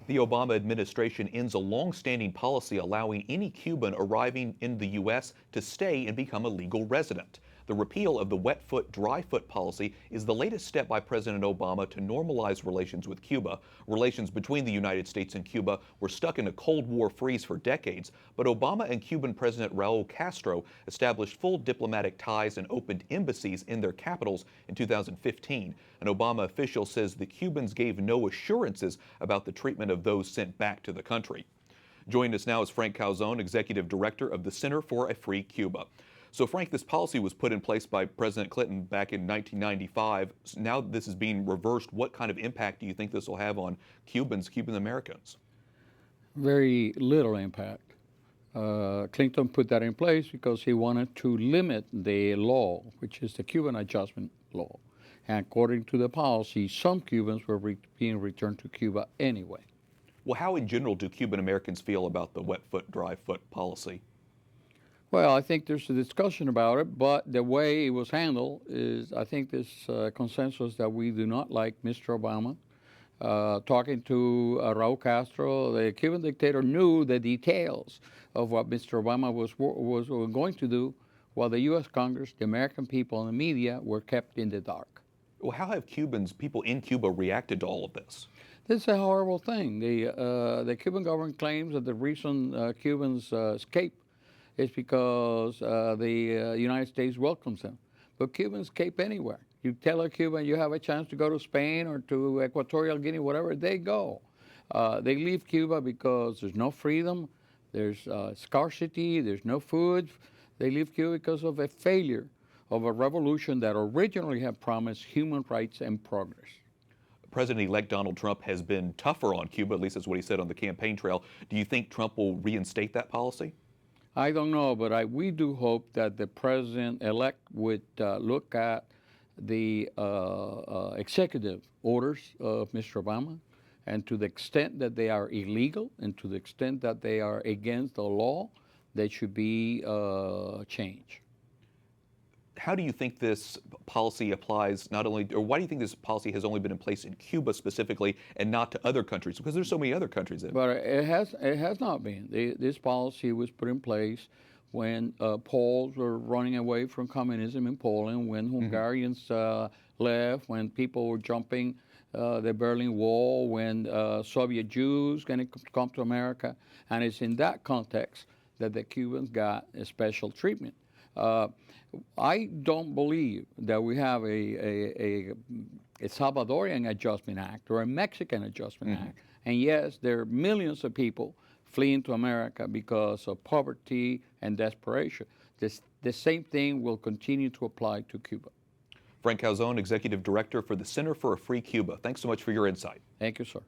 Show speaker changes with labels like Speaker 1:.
Speaker 1: The Obama administration ends a long-standing policy allowing any Cuban arriving in the U.S. to stay and become a legal resident. The repeal of the wet foot, dry foot policy is the latest step by President Obama to normalize relations with Cuba. Relations between the United States and Cuba were stuck in a Cold War freeze for decades, but Obama and Cuban President Raul Castro established full diplomatic ties and opened embassies in their capitals in 2015. An Obama official says the Cubans gave no assurances about the treatment of those sent back to the country. Joining us now is Frank Calzon, Executive Director of the Center for a Free Cuba. So, Frank, this policy was put in place by President Clinton back in 1995. Now this is being reversed. What kind of impact do you think this will have on Cuban Americans?
Speaker 2: Very little impact. Clinton put that in place because he wanted to limit the law, which is the Cuban Adjustment Law. And according to the policy, some Cubans were being returned to Cuba anyway.
Speaker 1: Well, how in general do Cuban Americans feel about the wet foot, dry foot policy?
Speaker 2: Well, I think there's a discussion about it, but the way it was handled is, I think there's consensus that we do not like Mr. Obama. Talking to Raul Castro, the Cuban dictator knew the details of what Mr. Obama was going to do, while the U.S. Congress, the American people, and the media were kept in the dark.
Speaker 1: Well, how have people in Cuba reacted to all of this?
Speaker 2: This is a horrible thing. The Cuban government claims that the reason Cubans escape is because the United States welcomes them. But Cubans escape anywhere. You tell a Cuban you have a chance to go to Spain or to Equatorial Guinea, whatever, they go. They leave Cuba because there's no freedom, there's scarcity, there's no food. They leave Cuba because of a failure of a revolution that originally had promised human rights and progress.
Speaker 1: President-elect Donald Trump has been tougher on Cuba, at least that's what he said on the campaign trail. Do you think Trump will reinstate that policy?
Speaker 2: I don't know, but we do hope that the president-elect would look at the executive orders of Mr. Obama, and to the extent that they are illegal and to the extent that they are against the law, they should be changed.
Speaker 1: How do you think this policy applies not only, or why do you think this policy has only been in place in Cuba specifically and not to other countries? Because there's so many other countries in it.
Speaker 2: But it has not been. This policy was put in place when Poles were running away from communism in Poland, when Hungarians left, when people were jumping the Berlin Wall, when Soviet Jews going to come to America. And it's in that context that the Cubans got a special treatment. I don't believe that we have a Salvadorian Adjustment Act or a Mexican Adjustment Act. And yes, there are millions of people fleeing to America because of poverty and desperation. The same thing will continue to apply to Cuba.
Speaker 1: Frank Calzon, Executive Director for the Center for a Free Cuba. Thanks so much for your insight.
Speaker 2: Thank you, sir.